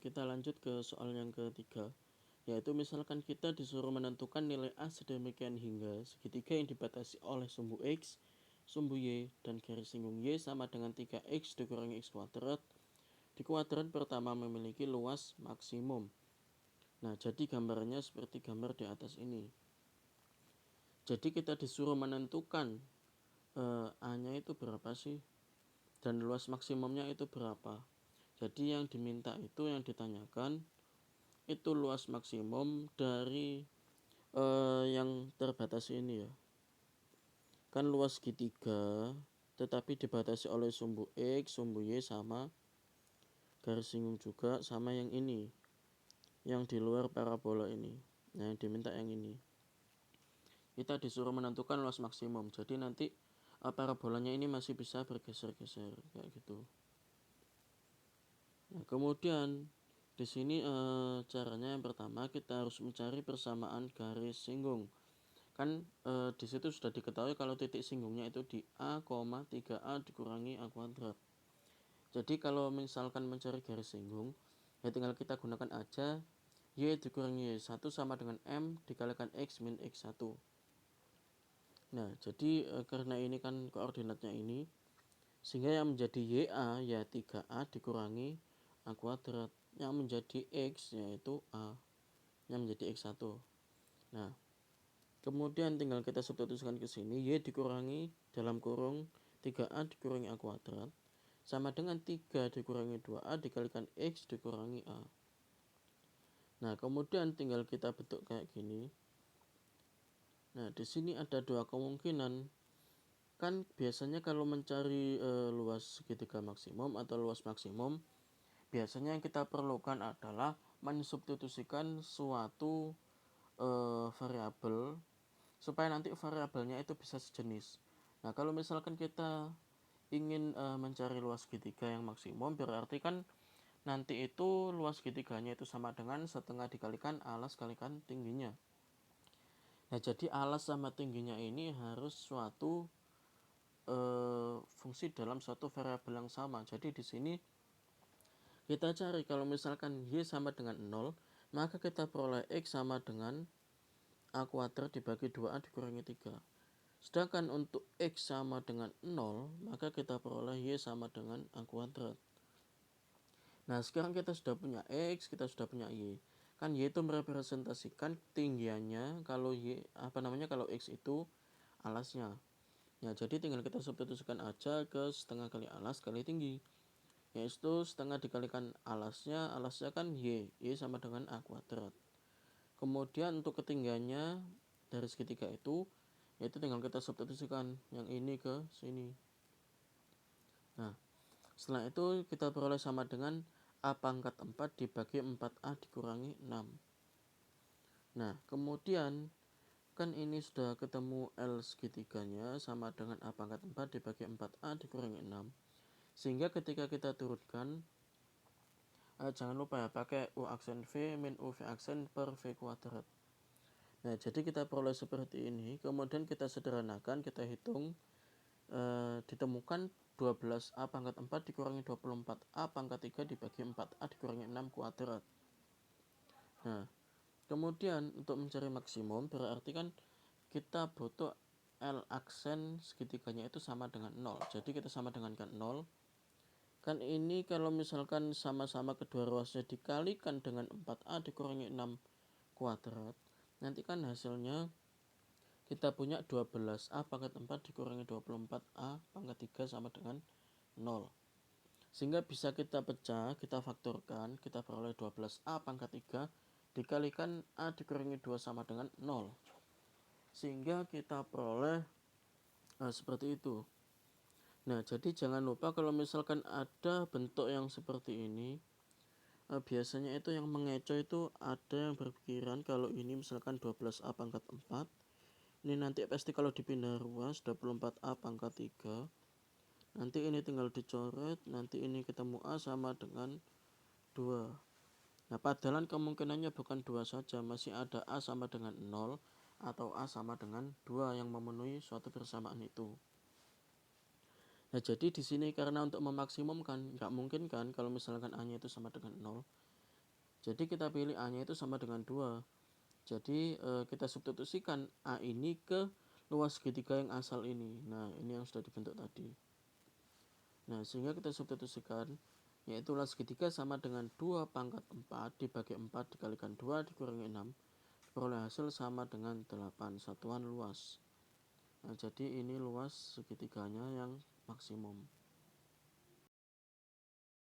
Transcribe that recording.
kita lanjut ke soal yang ketiga, yaitu misalkan kita disuruh menentukan nilai A sedemikian hingga segitiga yang dibatasi oleh sumbu X, sumbu Y, dan garis singgung Y sama dengan 3X dikurangi X kuadrat. Di kuadrat pertama memiliki luas maksimum. Nah, jadi gambarnya seperti gambar di atas ini. Jadi kita disuruh menentukan A-nya itu berapa sih? Dan luas maksimumnya itu berapa? Jadi yang diminta itu, yang ditanyakan itu luas maksimum dari yang terbatas ini ya. Kan luas segitiga tetapi dibatasi oleh sumbu X, sumbu Y sama garis singgung juga sama yang ini, yang di luar parabola ini. Nah, yang diminta yang ini. Kita disuruh menentukan luas maksimum. Jadi nanti parabolanya ini masih bisa bergeser-geser kayak gitu. Nah, kemudian di sini caranya yang pertama kita harus mencari persamaan garis singgung. Kan di situ sudah diketahui kalau titik singgungnya itu di A, 3A dikurangi A kuadrat. Jadi kalau misalkan mencari garis singgung, ya tinggal kita gunakan aja Y dikurangi Y1 sama dengan M dikalikan X min X1. Nah, jadi karena ini kan koordinatnya ini, sehingga yang menjadi YA ya 3A dikurangi A kuadrat, yang menjadi X yaitu A, yang menjadi X1. Nah, kemudian tinggal kita substitusikan ke sini, Y dikurangi dalam kurung 3A dikurangi A kuadrat sama dengan 3 dikurangi 2A dikalikan X dikurangi A. Nah, kemudian tinggal kita bentuk kayak gini. Nah, di sini ada dua kemungkinan. Kan biasanya kalau mencari luas segitiga maksimum atau luas maksimum, biasanya yang kita perlukan adalah mensubstitusikan suatu variabel supaya nanti variabelnya itu bisa sejenis. Nah, kalau misalkan kita ingin mencari luas segitiga yang maksimum, berarti kan nanti itu luas segitiganya itu sama dengan setengah dikalikan alas kalikan tingginya. Nah, jadi alas sama tingginya ini harus suatu fungsi dalam suatu variabel yang sama. Jadi di sini kita cari kalau misalkan Y sama dengan 0, maka kita peroleh X sama dengan A kuadrat dibagi 2A dikurangi 3. Sedangkan untuk X sama dengan 0, maka kita peroleh Y sama dengan A kuadrat. Nah, sekarang kita sudah punya X, kita sudah punya Y. Kan Y itu merepresentasikan ketinggiannya, kalau kalau X itu alasnya. Ya, jadi tinggal kita substitusikan aja ke setengah kali alas kali tinggi, yaitu setengah dikalikan alasnya kan Y sama dengan A kuadrat. Kemudian untuk ketinggiannya dari segitiga itu, yaitu tinggal kita substitusikan yang ini ke sini. Nah, setelah itu kita peroleh sama dengan A pangkat 4 dibagi 4A dikurangi 6. Nah, kemudian kan ini sudah ketemu L segitiganya sama dengan A pangkat 4 dibagi 4A dikurangi 6. Sehingga ketika kita turunkan, jangan lupa ya pakai U aksen V min U V aksen per V kuadrat. Nah, jadi kita peroleh seperti ini. Kemudian kita sederhanakan, kita hitung, ditemukan 12A pangkat 4 dikurangi 24A pangkat 3 dibagi 4A dikurangi 6 kuadrat. Nah, kemudian untuk mencari maksimum berarti kan kita butuh L aksen segitiganya itu sama dengan 0. Jadi kita sama dengan 0. Kan ini kalau misalkan sama-sama kedua ruasnya dikalikan dengan 4A dikurangi 6 kuadrat, nanti kan hasilnya kita punya 12A pangkat 4 dikurangi 24A pangkat 3 sama dengan 0. Sehingga bisa kita pecah, kita faktorkan, kita peroleh 12A pangkat 3 dikalikan A dikurangi 2 sama dengan 0. Sehingga kita peroleh seperti itu. Nah, jadi jangan lupa kalau misalkan ada bentuk yang seperti ini, biasanya itu yang mengecoh itu ada yang berpikiran kalau ini misalkan 12A pangkat 4, ini nanti pasti kalau dipindah ruas 24A pangkat 3, nanti ini tinggal dicoret, nanti ini ketemu A sama dengan 2. Nah, padahal kemungkinannya bukan 2 saja, masih ada A sama dengan 0 atau A sama dengan 2 yang memenuhi suatu persamaan itu. Nah, jadi di sini karena untuk memaksimumkan, nggak mungkin kan kalau misalkan A-nya itu sama dengan 0. Jadi kita pilih A-nya itu sama dengan 2. Jadi kita substitusikan A ini ke luas segitiga yang asal ini. Nah, ini yang sudah dibentuk tadi. Nah, sehingga kita substitusikan, yaitu luas segitiga sama dengan 2 pangkat 4 dibagi 4 dikalikan 2 dikurangi 6. Peroleh hasil sama dengan 8 satuan luas. Nah, jadi ini luas segitiganya yang maksimum.